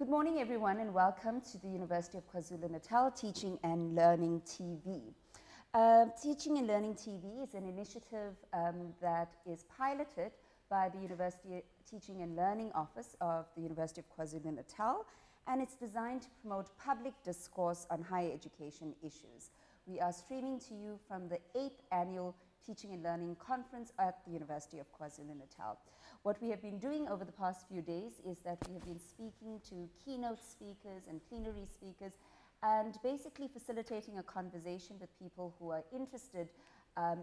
Good morning, everyone, and welcome to the University of KwaZulu-Natal Teaching and Learning TV. Teaching and Learning TV is an initiative that is piloted by the University Teaching and Learning Office of the University of KwaZulu-Natal, and it's designed to promote public discourse on higher education issues. We are streaming to you from the 8th Annual Teaching and Learning Conference at the University of KwaZulu-Natal. What we have been doing over the past few days is that we have been speaking to keynote speakers and plenary speakers and basically facilitating a conversation with people who are interested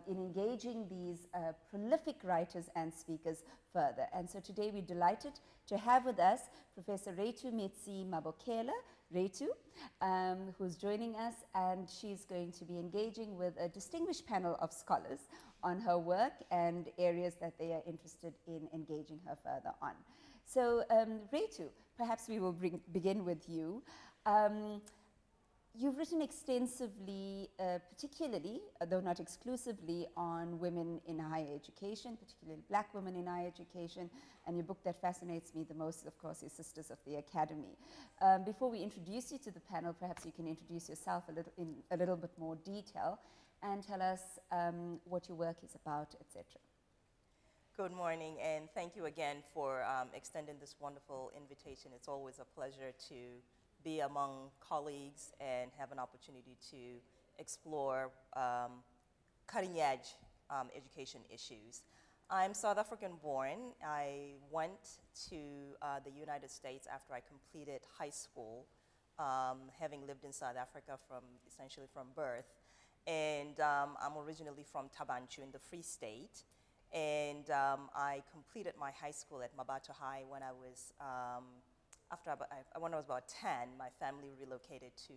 in engaging these prolific writers and speakers further. And so today we're delighted to have with us Professor Reitumetse Mabokela, Reitu, who's joining us, and she's going to be engaging with a distinguished panel of scholars on her work and areas that they are interested in engaging her further on. So Reitu, perhaps we will begin with you. You've written extensively, particularly, though not exclusively, on women in higher education, particularly black women in higher education, and your book that fascinates me the most, of course, is Sisters of the Academy. Before we introduce you to the panel, perhaps you can introduce yourself in a little bit more detail and tell us what your work is about, etc. Good morning, and thank you again for extending this wonderful invitation. It's always a pleasure to be among colleagues and have an opportunity to explore cutting-edge education issues. I'm South African born. I went to the United States after I completed high school, having lived in South Africa essentially from birth. And I'm originally from Tabanchu in the Free State. And I completed my high school at Mabata High when I was when I was about 10. My family relocated to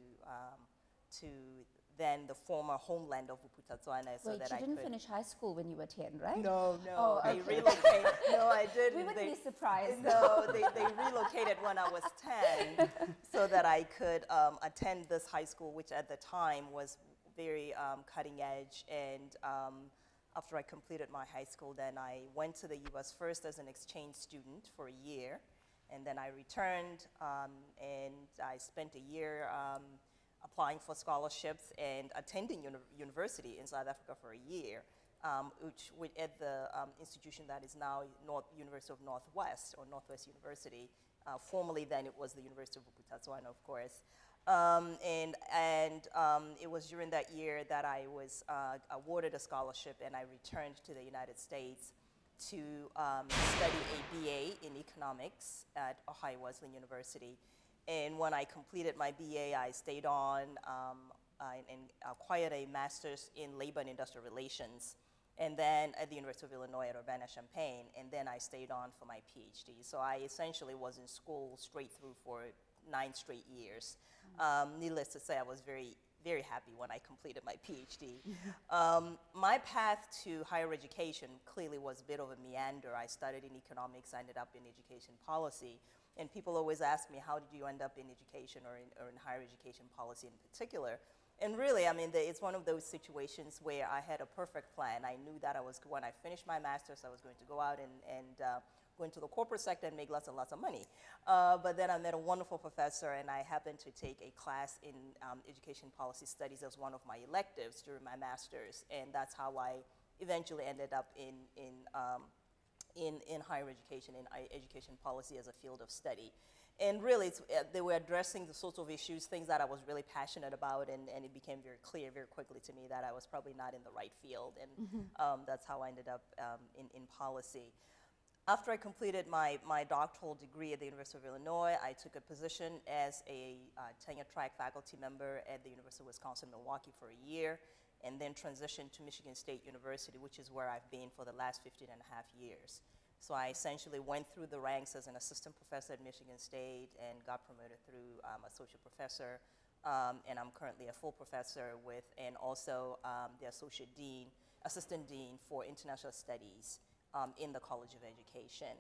then the former homeland of Uputatswana. So that you didn't finish high school when you were 10, right? No, Oh, they okay. relocated. No, I didn't. We wouldn't be surprised. No, they relocated when I was 10 so that I could attend this high school, which at the time was very cutting edge. And after I completed my high school, then I went to the US first as an exchange student for a year. And then I returned, and I spent a year applying for scholarships and attending university in South Africa for a year, which at the institution that is now University of Northwest, or Northwest University. Formerly then it was the University of Uputatswana, of course. And it was during that year that I was awarded a scholarship, and I returned to the United States to study a BA in economics at Ohio Wesleyan University. And when I completed my BA, I stayed on and acquired a master's in labor and industrial relations, and then at the University of Illinois at Urbana-Champaign, and then I stayed on for my PhD. So I essentially was in school straight through for 9 straight years. Needless to say, I was very happy when I completed my PhD. My path to higher education clearly was a bit of a meander. I started in economics, I ended up in education policy, and people always ask me, how did you end up in education or in higher education policy in particular? And really, I mean, it's one of those situations where I had a perfect plan. I knew that when I finished my master's, I was going to go out and go into the corporate sector and make lots and lots of money. But then I met a wonderful professor, and I happened to take a class in education policy studies as one of my electives during my master's, and that's how I eventually ended up in higher education, in education policy as a field of study. And really, they were addressing the sorts of issues, things that I was really passionate about, and it became very clear very quickly to me that I was probably not in the right field, and that's how I ended up in policy. After I completed my doctoral degree at the University of Illinois, I took a position as a tenure-track faculty member at the University of Wisconsin-Milwaukee for a year, and then transitioned to Michigan State University, which is where I've been for the last 15 and a half years. So I essentially went through the ranks as an assistant professor at Michigan State and got promoted through associate professor, and I'm currently a full professor and also the assistant dean for international studies in the College of Education.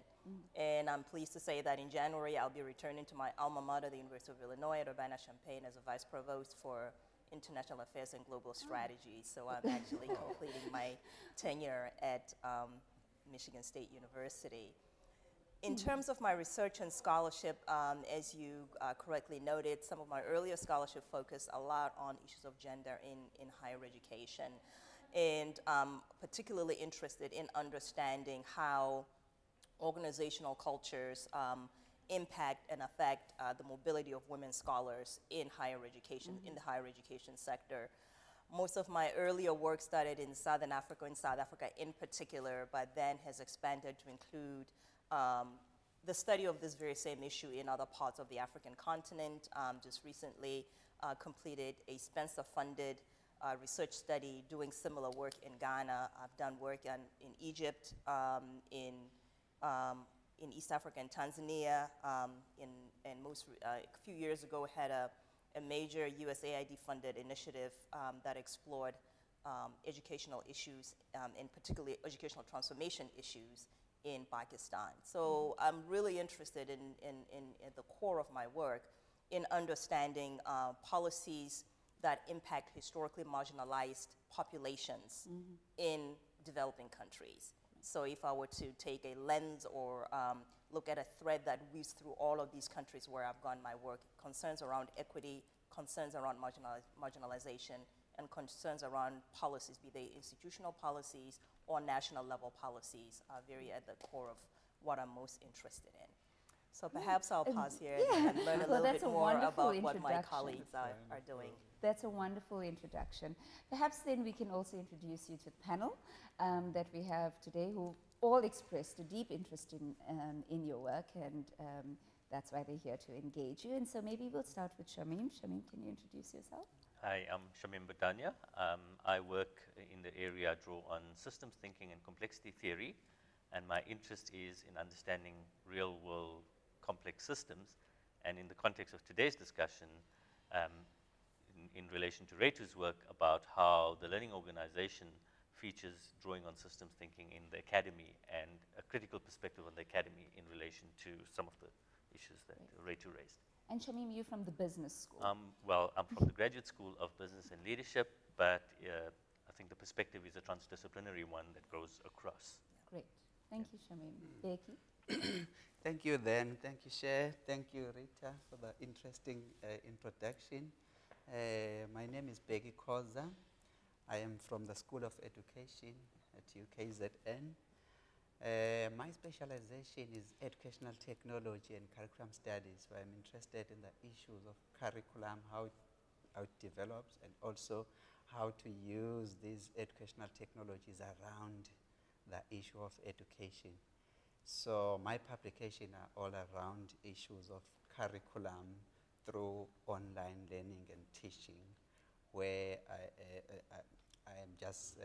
And I'm pleased to say that in January, I'll be returning to my alma mater, the University of Illinois at Urbana-Champaign, as a vice provost for international affairs and global strategy. So I'm actually completing my tenure at Michigan State University. In terms of my research and scholarship, as you correctly noted, some of my earlier scholarship focused a lot on issues of gender in higher education, and particularly interested in understanding how organizational cultures impact and affect the mobility of women scholars in higher education, in the higher education sector. Most of my earlier work started in Southern Africa, in South Africa in particular, but then has expanded to include the study of this very same issue in other parts of the African continent. Just recently completed a Spencer-funded research study doing similar work in Ghana. I've done work in Egypt, in East Africa and Tanzania, and a few years ago had a major USAID-funded initiative that explored educational issues, and particularly educational transformation issues in Pakistan. So I'm really interested in the core of my work in understanding policies that impact historically marginalized populations in developing countries. So if I were to take a lens or look at a thread that weaves through all of these countries where I've done my work, concerns around equity, concerns around marginalization, and concerns around policies, be they institutional policies or national level policies, are very at the core of what I'm most interested in. So perhaps I'll pause here and learn a little bit more about what my colleagues are doing. That's a wonderful introduction. Perhaps then we can also introduce you to the panel that we have today, who all expressed a deep interest in your work, and that's why they're here to engage you. And so maybe we'll start with Shamim. Shamim, can you introduce yourself? Hi, I'm Shamim Bodhanya. I work in the area, I draw on systems thinking and complexity theory, and my interest is in understanding real-world complex systems. And in the context of today's discussion, in relation to Reitu's work about how the learning organization features drawing on systems thinking in the academy and a critical perspective on the academy in relation to some of the issues that Reitu raised. And Shamim, you're from the business school. Well, I'm from the Graduate School of Business and Leadership, but I think the perspective is a transdisciplinary one that goes across. Great. Thank you, Shamim. Bheki? Thank you, then. Thank you, Cher. Thank you, Rita, for the interesting introduction. My name is Bheki Khoza. I am from the School of Education at UKZN. My specialization is educational technology and curriculum studies, so I'm interested in the issues of curriculum, how it develops, and also how to use these educational technologies around the issue of education. So my publications are all around issues of curriculum through online learning and teaching, where I am just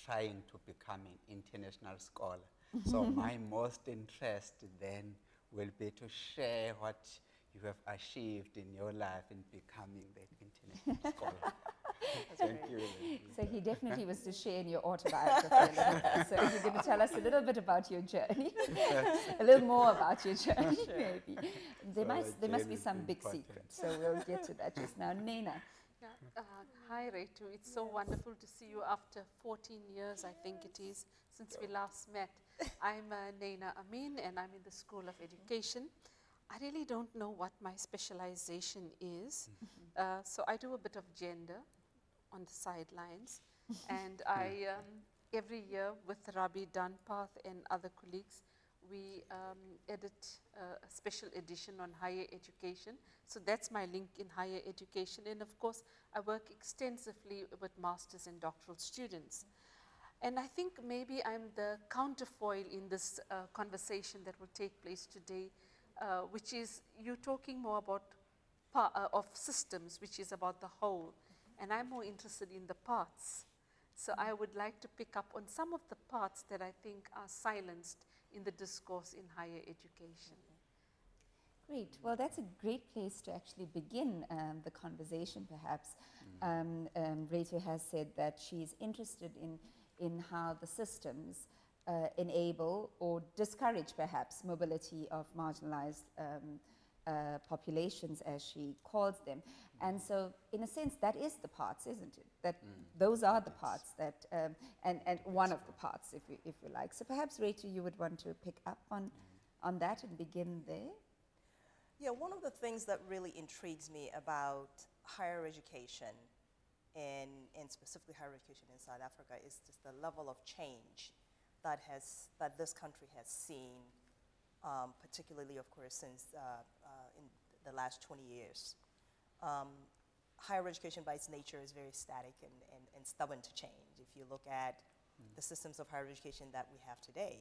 trying to become an international scholar. So my most interest then will be to share what you have achieved in your life in becoming the international scholar. Thank you. So he definitely was to share in your autobiography a little bit. So you're going to tell us a little bit about your journey, a little more about your journey, maybe. There must be some big secrets, so we'll get to that just now. Nyna. Yeah. Hi, Reitu. It's so wonderful to see you after 14 years, I think it is, since we last met. I'm Nyna Amin, and I'm in the School of Education. I really don't know what my specialization is, so I do a bit of gender on the sidelines, and I, every year with Rabi Dunpath and other colleagues, we edit a special edition on higher education. So that's my link in higher education. And of course, I work extensively with masters and doctoral students. And I think maybe I'm the counterfoil in this conversation that will take place today, which is you talking more about of systems, which is about the whole. And I'm more interested in the parts. So I would like to pick up on some of the parts that I think are silenced in the discourse in higher education. Great. Well, that's a great place to actually begin the conversation, perhaps. Reitu has said that she's interested in how the systems enable or discourage, perhaps, mobility of marginalized populations, as she calls them. And so, in a sense, that is the parts, isn't it? That those are the parts that, and one of the parts, if you like. So perhaps, Rachel, you would want to pick up on that and begin there. Yeah, one of the things that really intrigues me about higher education, and specifically higher education in South Africa, is just the level of change that this country has seen, particularly, of course, since in the last 20 years. Higher education by its nature is very static and stubborn to change. If you look at the systems of higher education that we have today,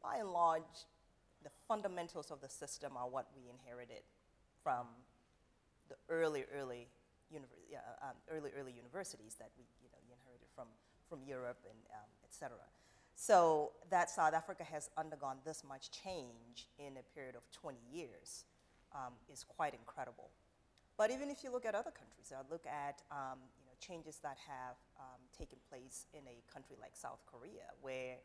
by and large, the fundamentals of the system are what we inherited from the early universities that we inherited from Europe and et cetera. So that South Africa has undergone this much change in a period of 20 years is quite incredible. But even if you look at other countries, look at changes that have taken place in a country like South Korea, where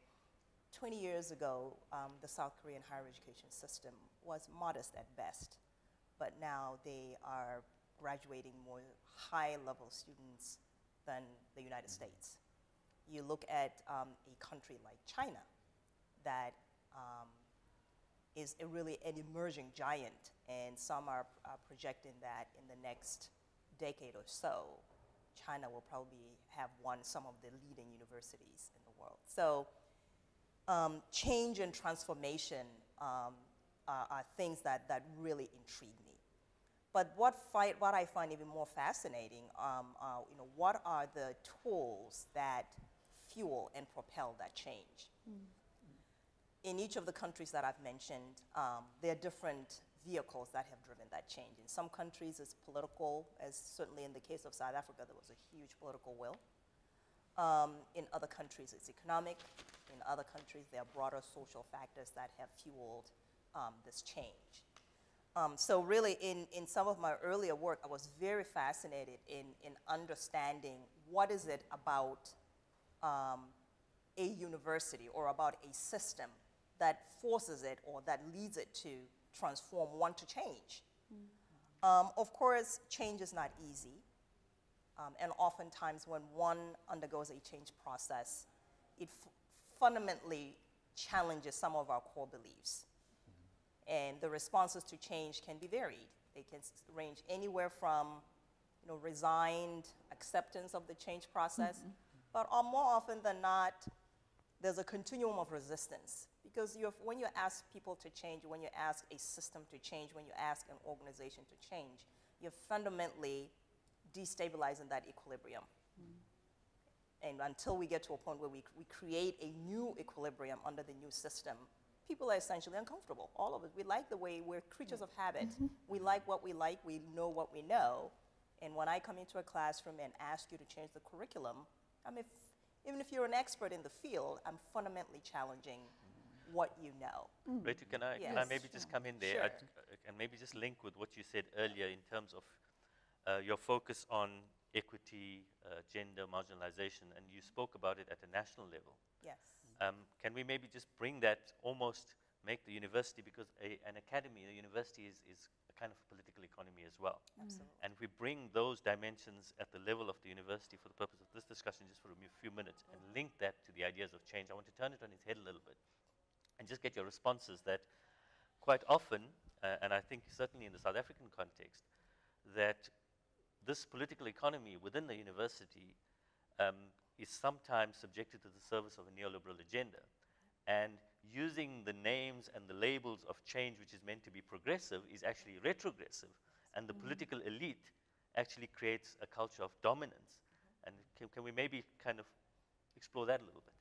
20 years ago, the South Korean higher education system was modest at best, but now they are graduating more high-level students than the United States. You look at a country like China that is really an emerging giant, and some are projecting that in the next decade or so, China will probably have won some of the leading universities in the world. So change and transformation are things that really intrigue me. But what I find even more fascinating, what are the tools that fuel and propel that change? In each of the countries that I've mentioned, there are different vehicles that have driven that change. In some countries, it's political, as certainly in the case of South Africa, there was a huge political will. In other countries, it's economic. In other countries, there are broader social factors that have fueled this change. So really, in some of my earlier work, I was very fascinated in understanding what is it about a university or about a system that forces it or that leads it to transform, want to change. Of course, change is not easy. And oftentimes when one undergoes a change process, it fundamentally challenges some of our core beliefs. And the responses to change can be varied. They can range anywhere from resigned acceptance of the change process, but more often than not, there's a continuum of resistance. Because when you ask people to change, when you ask a system to change, when you ask an organization to change, you're fundamentally destabilizing that equilibrium. And until we get to a point where we create a new equilibrium under the new system, people are essentially uncomfortable, all of us. We like the way we're creatures of habit. We like, we know what we know. And when I come into a classroom and ask you to change the curriculum, even if you're an expert in the field, I'm fundamentally challenging what you know. Rachel, can I maybe just come in there? Sure. And maybe just link with what you said earlier in terms of your focus on equity, gender, marginalization, and you spoke about it at a national level. Yes. Can we maybe just bring that, almost make the university, because an academy, a university is a kind of political economy as well. Absolutely. And if we bring those dimensions at the level of the university for the purpose of this discussion just for a few minutes and link that to the ideas of change, I want to turn it on its head a little bit and just get your responses that quite often, and I think certainly in the South African context, that this political economy within the university is sometimes subjected to the service of a neoliberal agenda. And using the names and the labels of change, which is meant to be progressive, is actually retrogressive. And the political elite actually creates a culture of dominance. And can we maybe kind of explore that a little bit?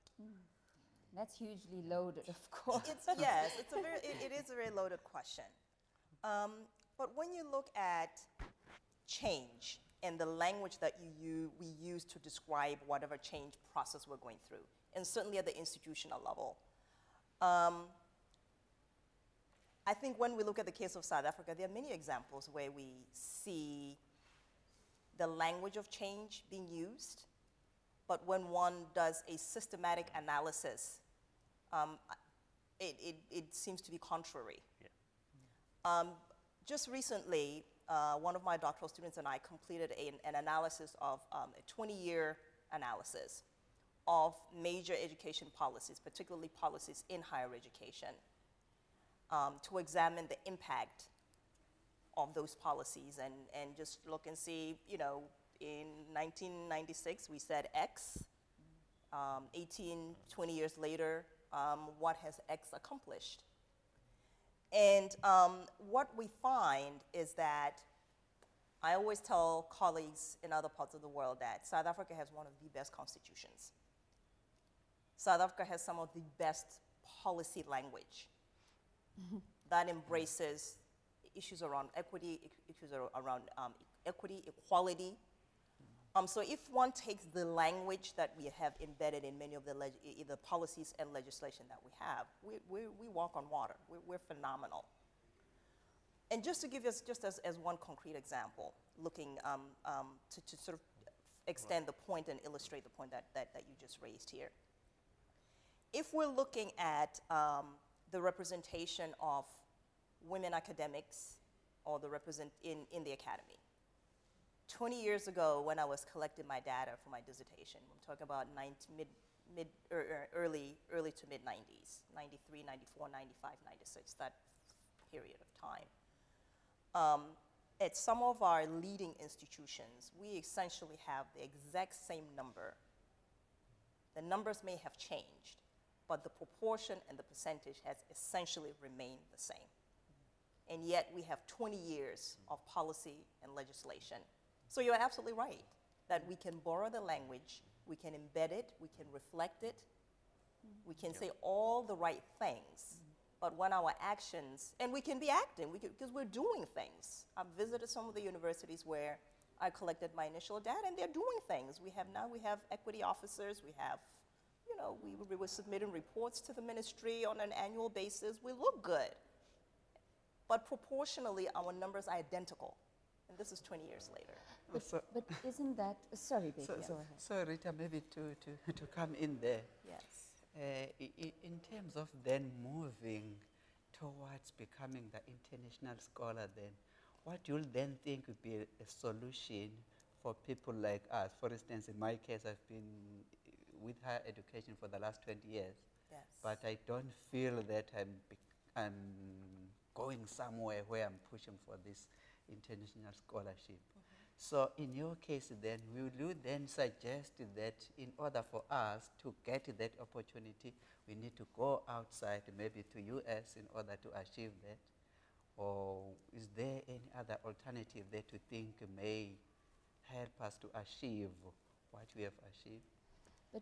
That's hugely loaded, of course. It is a very loaded question. But when you look at change and the language that we use to describe whatever change process we're going through, and certainly at the institutional level, I think when we look at the case of South Africa, there are many examples where we see the language of change being used, but when one does a systematic analysis, it seems to be contrary. Yeah. Just recently, one of my doctoral students and I completed an analysis of a 20-year analysis of major education policies, particularly policies in higher education, to examine the impact of those policies and just look and see, you know, in 1996 we said X, 20 years later, what has X accomplished? And what we find is that I always tell colleagues in other parts of the world that South Africa has one of the best constitutions. South Africa has some of the best policy language that embraces issues around equity, issues around equity, equality. So if one takes the language that we have embedded in many of the policies and legislation that we have, we walk on water. We're phenomenal. And just to give us, just as one concrete example, looking to sort of extend the point and illustrate the point that you just raised here. If we're looking at the representation of women academics or the in the academy, 20 years ago when I was collecting my data for my dissertation, I'm talking about early to mid 90s, 93, 94, 95, 96, that period of time. At some of our leading institutions, we essentially have the exact same number. The numbers may have changed, but the proportion and the percentage has essentially remained the same. And yet we have 20 years of policy and legislation. So you're absolutely right, that we can borrow the language, we can embed it, we can reflect it, we can say all the right things, but when our actions, and we can be acting, because we're doing things. I've visited some of the universities where I collected my initial data, and they're doing things. We have equity officers, we have, you know, we were submitting reports to the ministry on an annual basis. We look good, but proportionally, our numbers are identical. And this is 20 years later. But isn't that, sorry, Bheki, go ahead. So Rita, maybe to come in there. Yes. In terms of then moving towards becoming the international scholar then, what you'll then think would be a solution for people like us? For instance, in my case, I've been with higher education for the last 20 years. Yes. But I don't feel that I'm going somewhere where I'm pushing for this international scholarship. So in your case then, will you then suggest that in order for us to get that opportunity, we need to go outside, maybe to US, in order to achieve that? Or is there any other alternative that you think may help us to achieve what we have achieved?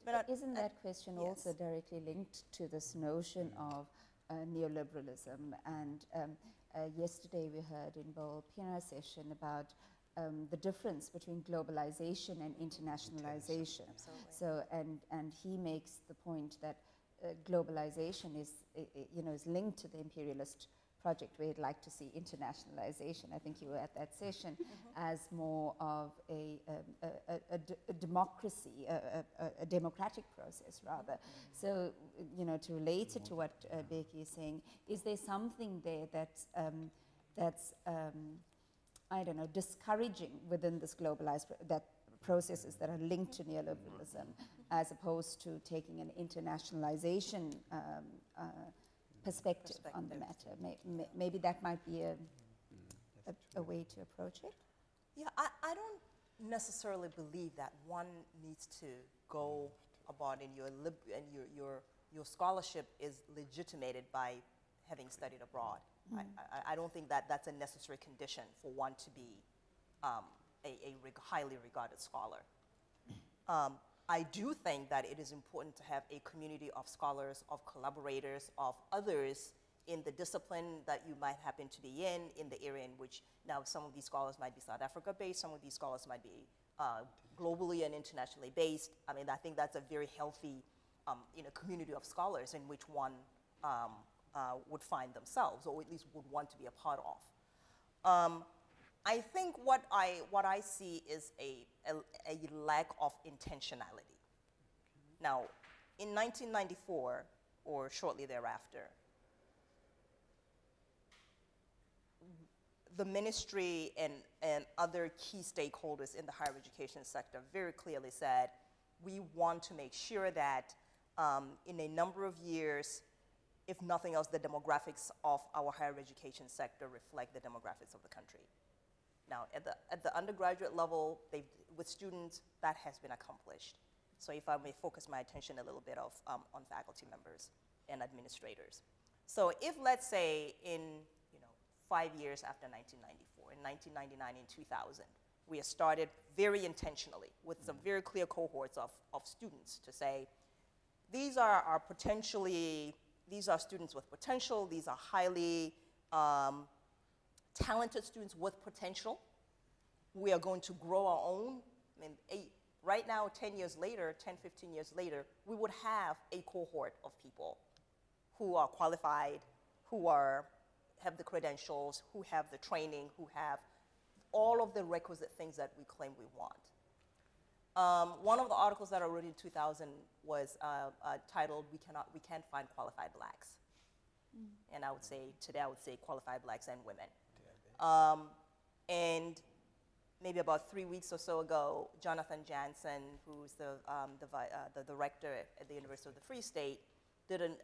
But isn't that question yes. also directly linked to this notion of neoliberalism? And yesterday we heard in Bo Pina's session about the difference between globalization and internationalization. Absolutely. So, and he makes the point that globalization is, is linked to the imperialist project where he'd like to see internationalization. I think you were at that session as more of a democracy, a democratic process rather. So, to relate it to what Bheki is saying, is there something there that's I don't know, discouraging within this globalized, that processes that are linked to neoliberalism, as opposed to taking an internationalization perspective on the matter? Maybe that might be a way to approach it. Yeah, I don't necessarily believe that one needs to go about and your scholarship is legitimated by having studied abroad. I don't think that that's a necessary condition for one to be a highly regarded scholar. I do think that it is important to have a community of scholars, of collaborators, of others in the discipline that you might happen to be in the area in which now some of these scholars might be South Africa based, some of these scholars might be globally and internationally based. I mean, I think that's a very healthy community of scholars in which one would find themselves, or at least would want to be a part of. I think what I see is a lack of intentionality. Now, in 1994, or shortly thereafter, the ministry and other key stakeholders in the higher education sector very clearly said, we want to make sure that in a number of years, if nothing else, the demographics of our higher education sector reflect the demographics of the country. Now, at the undergraduate level, with students, that has been accomplished. So if I may focus my attention a little bit on faculty members and administrators. So if, let's say, in 5 years after 1994, in 1999 and 2000, we have started very intentionally with some very clear cohorts of students to say, these are students with potential, these are highly talented students with potential. We are going to grow our own. I mean, right now, 10 years later, 10, 15 years later, we would have a cohort of people who are qualified, who have the credentials, who have the training, who have all of the requisite things that we claim we want. One of the articles that I wrote in 2000 was titled, We Can't Find Qualified Blacks. And I would say, today I would say qualified blacks and women. And maybe about 3 weeks or so ago, Jonathan Jansen, who's the director at the University of the Free State, did an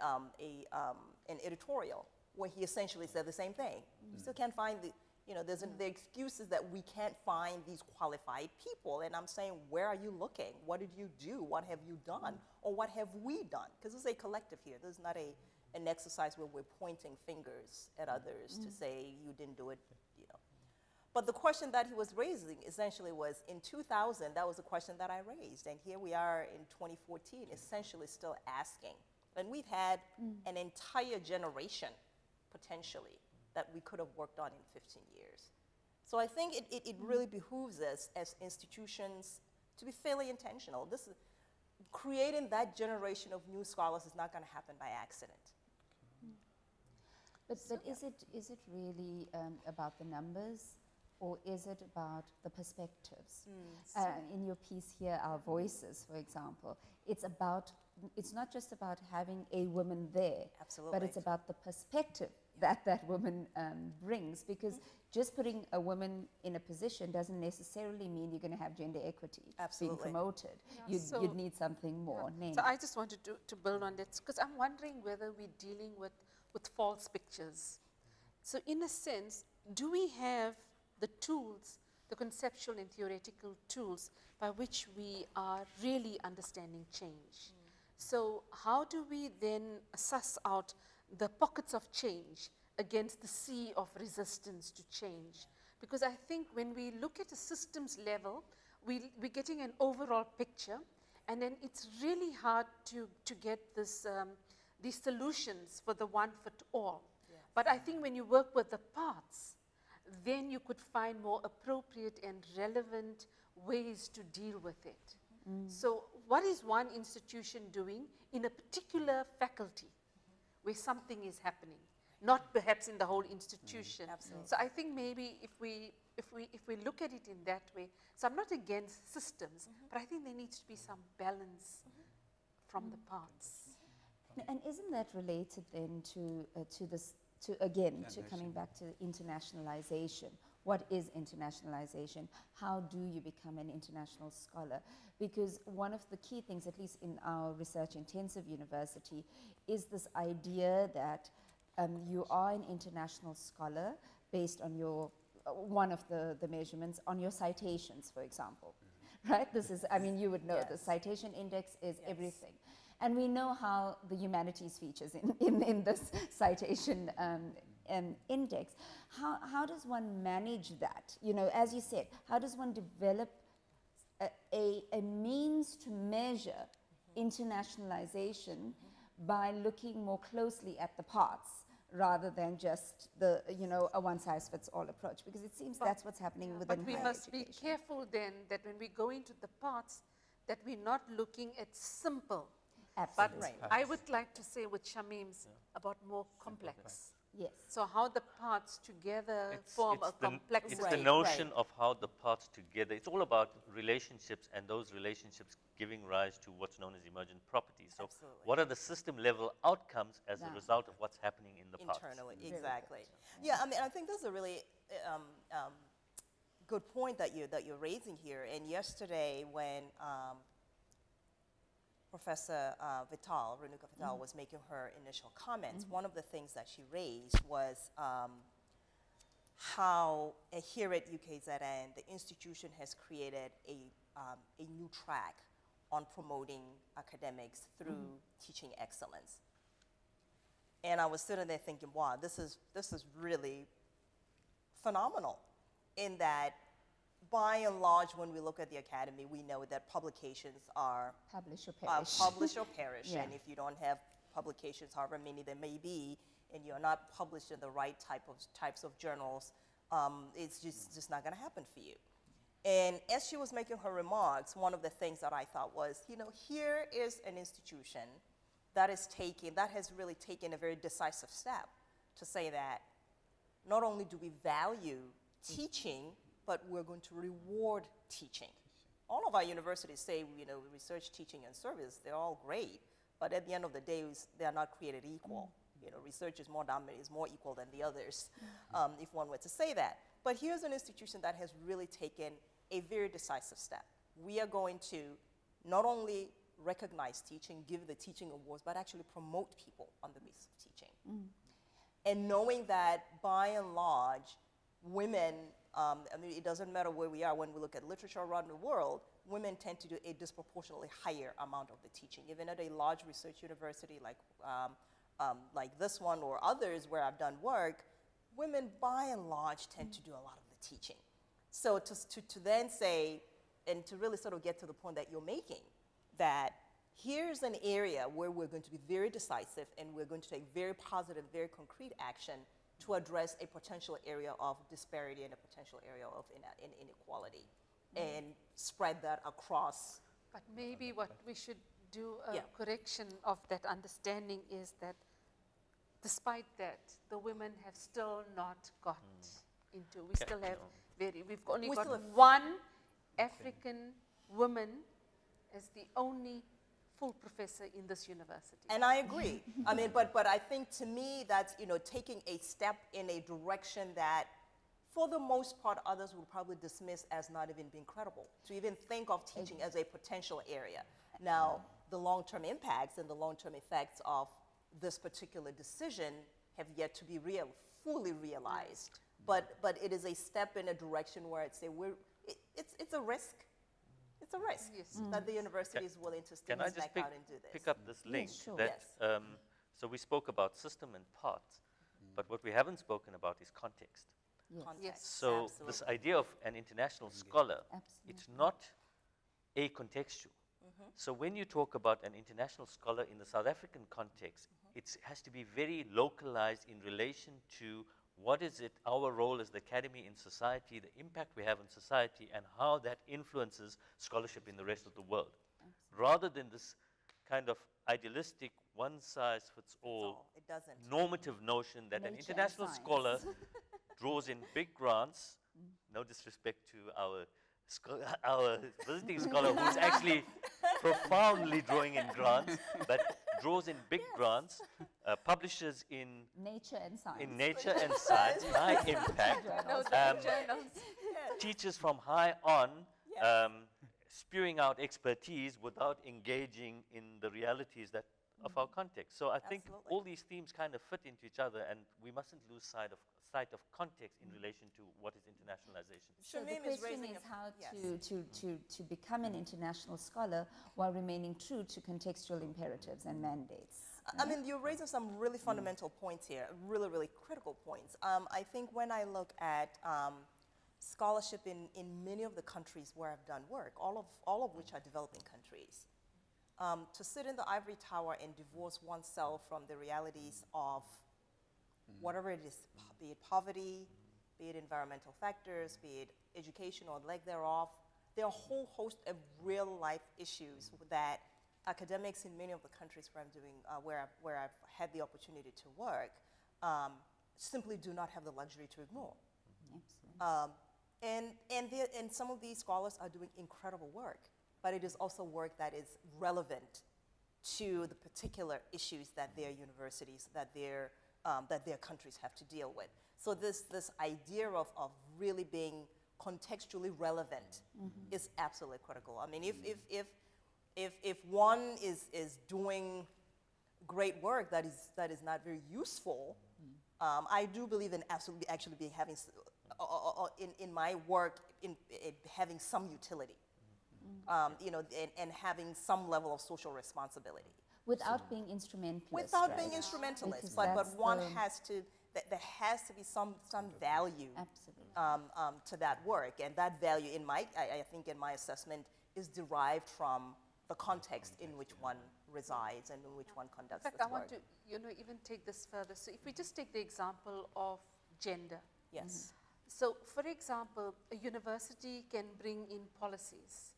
editorial where he essentially said the same thing. We still can't find the excuses that we can't find these qualified people. And I'm saying, where are you looking? What did you do? What have you done? Or what have we done? Because this is a collective here. This is not an exercise where we're pointing fingers at others to say, you didn't do it, But the question that he was raising essentially was, in 2000, that was a question that I raised. And here we are in 2014, essentially still asking. And we've had an entire generation, potentially, that we could have worked on in 15 years. So I think it really behooves us as institutions to be fairly intentional. Creating that generation of new scholars is not going to happen by accident. But is it really about the numbers, or is it about the perspectives? In your piece here, Our Voices, for example, it's not just about having a woman there, Absolutely. but it's about the perspective that woman brings, because just putting a woman in a position doesn't necessarily mean you're going to have gender equity being promoted. Yeah. You'd need something more. Yeah. So I just wanted to build on that, because I'm wondering whether we're dealing with false pictures. So in a sense, do we have the tools, the conceptual and theoretical tools by which we are really understanding change? So how do we then suss out the pockets of change against the sea of resistance to change? Because I think when we look at a systems level, we're getting an overall picture, and then it's really hard to get these solutions for the one fit all. Yes. But I think when you work with the parts, then you could find more appropriate and relevant ways to deal with it. So what is one institution doing in a particular faculty where something is happening, not perhaps in the whole institution? Absolutely. So I think maybe if we look at it in that way, so I'm not against systems, but I think there needs to be some balance from the parts. And isn't that related then to coming back to internationalization? What is internationalization? How do you become an international scholar? Because one of the key things, at least in our research-intensive university, is this idea that you are an international scholar based on your, one of the measurements, on your citations, for example. Right? This is, I mean, you would know, the citation index is everything. And we know how the humanities features in this citation index. How does one manage that? You know, as you said, how does one develop a means to measure internationalization by looking more closely at the parts rather than just the, a one-size-fits-all approach? Because it seems that's what's happening within higher education. But we must be careful then that when we go into the parts, that we're not looking at simple. Absolutely. But I would like to say with Shamim's about more complex. Yes. So how the parts together form a complexity. It's the notion of how the parts together, it's all about relationships and those relationships giving rise to what's known as emergent properties. So Absolutely. what are the system level outcomes as a result of what's happening in the parts? Internally, exactly. Yeah, I mean, I think that's a really good point that you're raising here. And yesterday, when Professor Reitumetse was making her initial comments, one of the things that she raised was how here at UKZN, the institution has created a new track on promoting academics through teaching excellence. And I was sitting there thinking, wow, this is really phenomenal, in that by and large, when we look at the academy, we know that publications are Publish or perish. Publish or perish. Yeah. And if you don't have publications, however many there may be, and you're not published in the right types of journals, it's just not going to happen for you. And as she was making her remarks, one of the things that I thought was, here is an institution that has really taken a very decisive step to say that not only do we value teaching, but we're going to reward teaching. All of our universities say, research, teaching, and service, they're all great, but at the end of the day, they're not created equal. Research is more dominant, is more equal than the others, if one were to say that. But here's an institution that has really taken a very decisive step. We are going to not only recognize teaching, give the teaching awards, but actually promote people on the basis of teaching. And knowing that, by and large, women, it doesn't matter where we are, when we look at literature around the world, women tend to do a disproportionately higher amount of the teaching. Even at a large research university like this one or others where I've done work, women by and large tend to do a lot of the teaching. So to then say, and to really sort of get to the point that you're making, that here's an area where we're going to be very decisive and we're going to take very positive, very concrete action to address a potential area of disparity and a potential area of inequality, and spread that across. But maybe what we should do a correction of that understanding is that despite that, the women have still not got into, we still have we've only got one African woman as the only full professor in this university. And I agree. But I think to me that's, taking a step in a direction that, for the most part, others would probably dismiss as not even being credible, to even think of teaching as a potential area. Now, the long-term impacts and the long-term effects of this particular decision have yet to be fully realized. But it is a step in a direction where it's a risk. It's a risk that the university is willing to stand back out and do this. Pick up this link? Yes, sure. That, so we spoke about system and parts, but what we haven't spoken about is context. Context. So Absolutely. this idea of an international scholar, it's not acontextual. So when you talk about an international scholar in the South African context, it has to be very localized in relation to what is it, our role as the academy in society, the impact we have on society, and how that influences scholarship in the rest of the world. Rather than this kind of idealistic, one-size-fits-all, normative notion that an international scholar draws in big grants, no disrespect to our visiting scholar who's actually profoundly drawing in grants, but draws in big grants, publishes in Nature and Science. In Nature and Science, high impact, teaches from high on, spewing out expertise without engaging in the realities of our context. So I think all these themes kind of fit into each other, and we mustn't lose sight of context in relation to what is internationalization. So the question is how to become an international scholar while remaining true to contextual imperatives and mandates. You're raising some really fundamental points here, really, really critical points. I think when I look at scholarship in many of the countries where I've done work, all of which are developing countries, to sit in the ivory tower and divorce oneself from the realities of whatever it is, be it poverty, be it environmental factors, be it education or lack thereof, there are a whole host of real life issues that academics in many of the countries where I'm doing, where I've had the opportunity to work, simply do not have the luxury to ignore. Absolutely. And some of these scholars are doing incredible work, but it is also work that is relevant to the particular issues that their universities, that their countries have to deal with. So this idea of really being contextually relevant is absolutely critical. I mean, if one is doing great work that is not very useful, I do believe in absolutely actually being having in my work in having some utility, you know, and having some level of social responsibility. Without being instrumentalist. Without right? being instrumentalist, Because but that's one the- has to, there has to be some value Absolutely. to that work, and that value I think in my assessment is derived from the context in which one resides and in which one conducts In fact, this I want work. to, you know, even take this further. So if we just take the example of gender. Yes. So for example, a university can bring in policies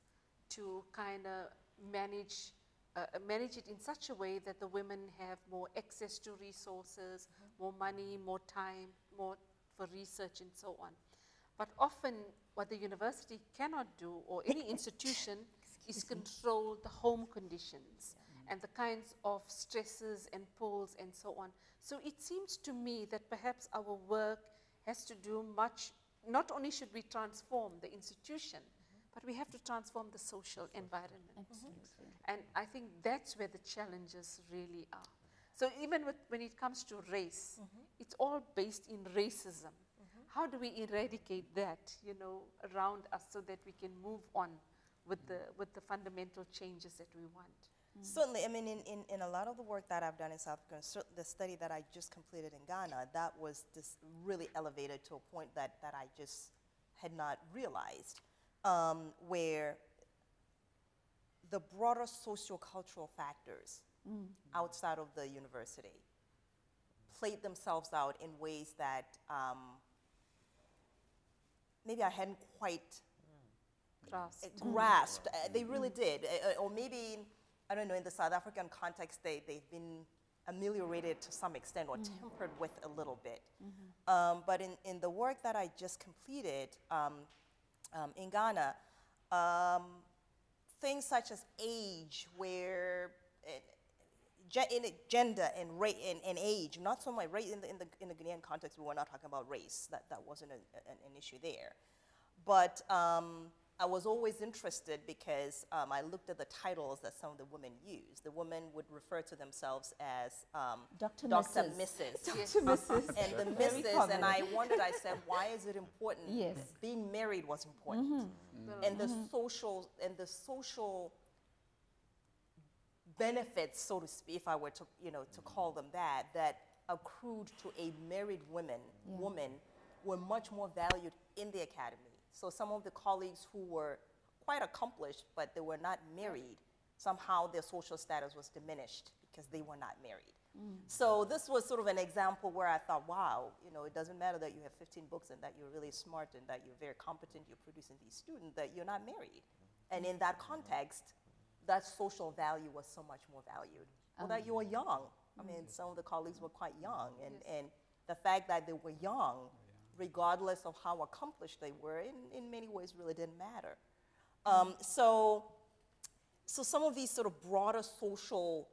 to kind of manage it in such a way that the women have more access to resources, more money, more time, more for research and so on. But often what the university cannot do, or any institution, is control the home conditions and the kinds of stresses and pulls and so on. So it seems to me that perhaps our work has to do much, not only should we transform the institution, but we have to transform the social environment. Absolutely. And I think that's where the challenges really are. So even when it comes to race, it's all based in racism. How do we eradicate that, you know, around us so that we can move on with the fundamental changes that we want? Certainly, I mean, in a lot of the work that I've done in South Africa, the study that I just completed in Ghana, that was just really elevated to a point that I just had not realized, where the broader sociocultural factors outside of the university played themselves out in ways that maybe I hadn't quite grasped. They really did. Or maybe, I don't know, in the South African context, they've been ameliorated to some extent or tempered with a little bit. But in the work that I just completed in Ghana, things such as age, where gender and age, not so much race in the Ghanaian context, we were not talking about race, that wasn't an issue there. But I was always interested because I looked at the titles that some of the women used. The women would refer to themselves as Dr. Dr. Mrs. Mrs. Dr. Mrs. And the Very Mrs. common. And I wondered, I said, why is it important? Yes. Being married was important. And the social benefits, so to speak, if I were to, you know, to call them that accrued to a married woman were much more valued in the academy. So some of the colleagues who were quite accomplished, but they were not married, somehow their social status was diminished because they were not married. So this was sort of an example where I thought, wow, you know, it doesn't matter that you have 15 books and that you're really smart and that you're very competent, you're producing these students, that you're not married. And in that context, that social value was so much more valued. Or that you were young. I mean, some of the colleagues were quite young. And the fact that they were young, regardless of how accomplished they were, in many ways really didn't matter. So some of these sort of broader social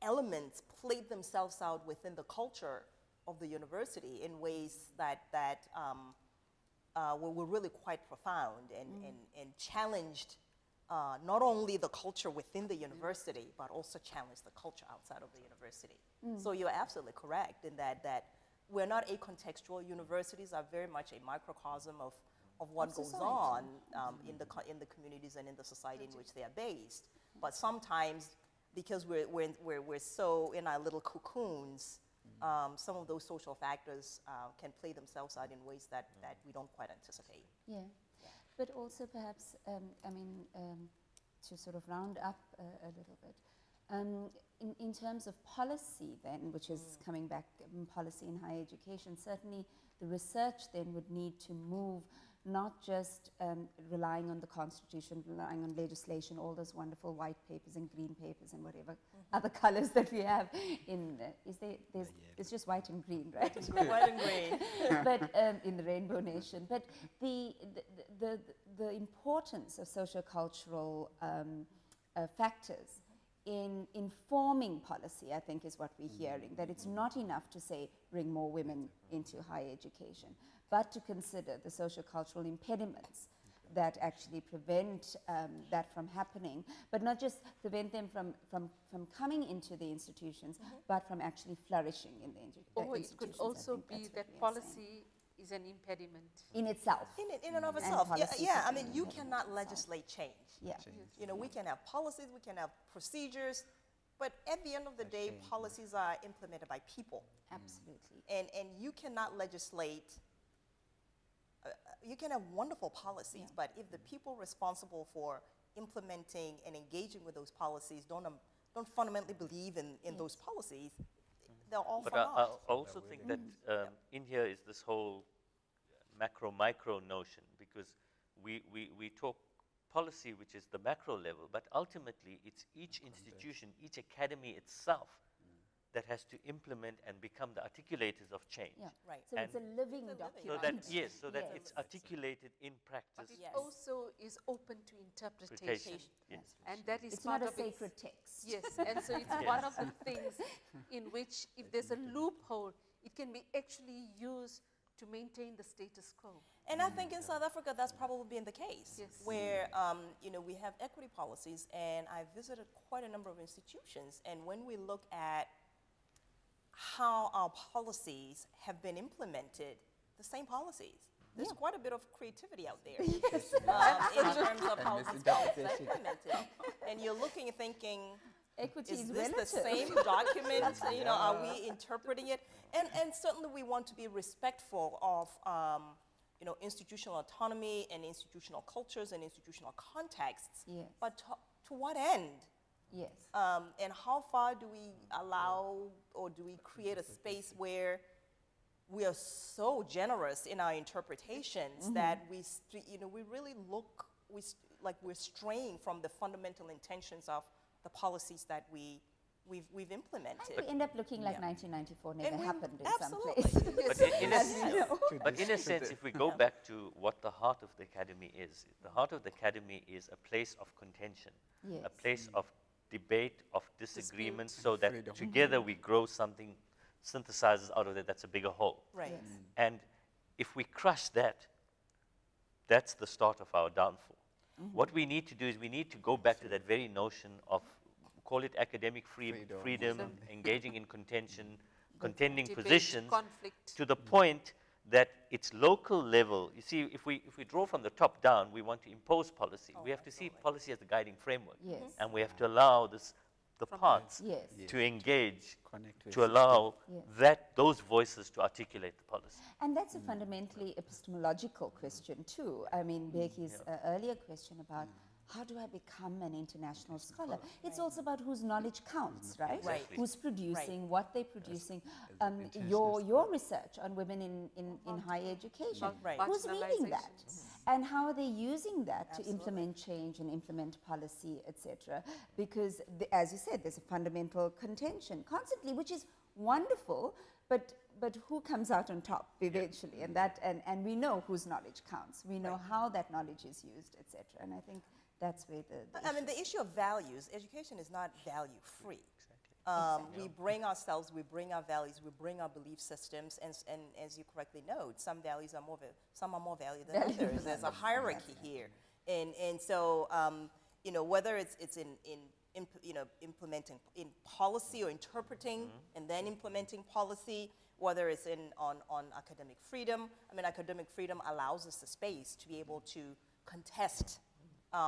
elements played themselves out within the culture of the university in ways that were really quite profound and challenged not only the culture within the university, but also challenged the culture outside of the university. So you're absolutely correct in that we're not acontextual. Universities are very much a microcosm of what goes on in the communities and in the society in which they are based. But sometimes, because we're so in our little cocoons, some of those social factors can play themselves out in ways that we don't quite anticipate. Yeah. But also perhaps, I mean, to sort of round up a little bit, in terms of policy then, which is coming back, policy in higher education, certainly the research then would need to move not just relying on the Constitution, relying on legislation, all those wonderful white papers and green papers and whatever other colors that we have in, it's just white and green, right? White and green. But in the Rainbow Nation. But the importance of sociocultural factors in informing policy, I think, is what we're hearing, that it's not enough to say bring more women into higher education, but to consider the sociocultural impediments that actually prevent that from happening, but not just prevent them from coming into the institutions, but from actually flourishing in the Or it institutions. could also be that policy is an impediment. In itself. In and of itself. Yeah, policies yeah. are I mean, an you impediment cannot itself. legislate change. Yeah. You know, we can have policies, we can have procedures, but at the end of the day, policies are implemented by people. Absolutely. And you cannot legislate, you can have wonderful policies, but if the people responsible for implementing and engaging with those policies don't fundamentally believe in those policies, they're all for But I naught. also think that in here is this whole macro-micro notion, because we talk policy, which is the macro level, but ultimately it's each institution, each academy itself that has to implement and become the articulators of change. Yeah. Right. So it's a living document. So that, yes, so that Yes. it's articulated in But practice. it Yes. also is open to interpretation. Interpretation. Yes. And that is It's part not a of its- sacred text. Yes, and so it's one of the things in which if there's a loophole, it can be actually used to maintain the status quo. And I think in South Africa, that's probably been the case, Yes. where you know, we have equity policies, and I visited quite a number of institutions, and when we look at how our policies have been implemented, the same policies. There's quite a bit of creativity out there in terms of how these policies are implemented. And you're looking and thinking, Equity is is this the relative. same document? You know, are we interpreting it? And certainly we want to be respectful of you know, institutional autonomy and institutional cultures and institutional contexts. Yes. But to what end? Yes. And how far do we allow, or do we create a space where we are so generous in our interpretations that you know, we really look like we're straying from the fundamental intentions of the policies that we've implemented. We end up looking like 1994 never And we- happened in absolutely. some places. But in a sense, if we go back to what the heart of the academy is, the heart of the academy is a place of contention, Yes. a place of debate, of disagreement, so that Freedom. together we grow something, synthesizes out of that that's a bigger whole. Right. Yes. And if we crush that, that's the start of our downfall. What we need to do is we need to go back to that very notion of, call it academic freedom, engaging in contention, contending Debate, positions, conflict. to the point that it's local level. You see, if we draw from the top down, we want to impose policy. We have to see policy as the guiding framework. Yes. And we have to allow the parts Yes. to engage, Connect with to allow Yes. those voices to articulate the policy. And that's a fundamentally epistemological question too. I mean, Bheki's earlier question about how do I become an international scholar? It's also about whose knowledge counts, right? Exactly. Who's producing, what they're producing. international Your research on women in higher education, Right. who's reading that? Marginalizations. And how are they using that to Absolutely. implement change and implement policy, etc.? Because, as you said, there's a fundamental contention constantly, which is wonderful, but who comes out on top eventually? And we know whose knowledge counts. We know how that knowledge is used, etc. And I think that's where I mean, the issue of values, education is not value-free. Exactly. We bring ourselves, we bring our values, we bring our belief systems, and as you correctly note, some values are some are more valued than others. There's a hierarchy here, and so you know, whether it's in you know, implementing in policy or interpreting and then implementing policy, whether it's on academic freedom. I mean, academic freedom allows us the space to be able to contest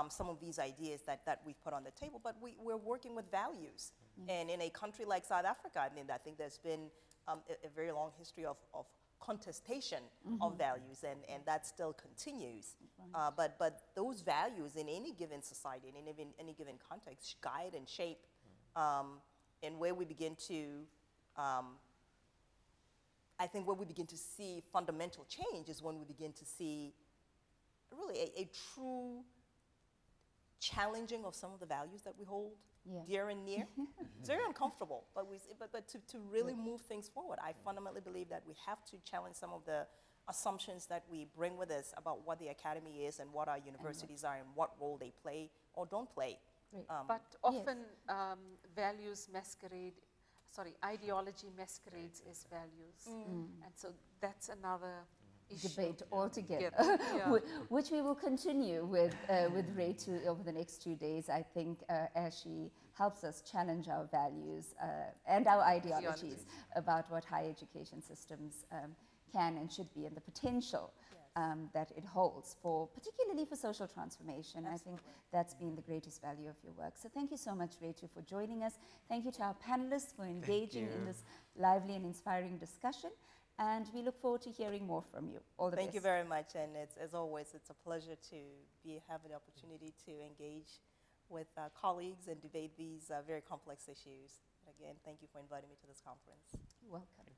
some of these ideas that we've put on the table, but we're working with values. And in a country like South Africa, I mean, I think there's been a very long history of contestation of values, and that still continues. But those values in any given society, in any given context, guide and shape, and where we begin to, I think where we begin to see fundamental change is when we begin to see really a true challenging of some of the values that we hold dear and near. It's very uncomfortable, but to really move things forward, I fundamentally believe that we have to challenge some of the assumptions that we bring with us about what the academy is and what our universities are and what role they play or don't play. But often values masquerade, ideology masquerades as values. And so that's another issue. Debate altogether, Yeah. which we will continue with Reitu over the next 2 days, I think, as she helps us challenge our values and our ideologies about what higher education systems can and should be and the potential that it holds for, particularly for social transformation. Absolutely. I think that's been the greatest value of your work. So thank you so much, Reitu, for joining us. Thank you to our panelists for engaging in this lively and inspiring discussion. And we look forward to hearing more from you. All the best. Thank you very much. And as always, it's a pleasure to have the opportunity to engage with colleagues and debate these very complex issues. Again, thank you for inviting me to this conference. You're welcome.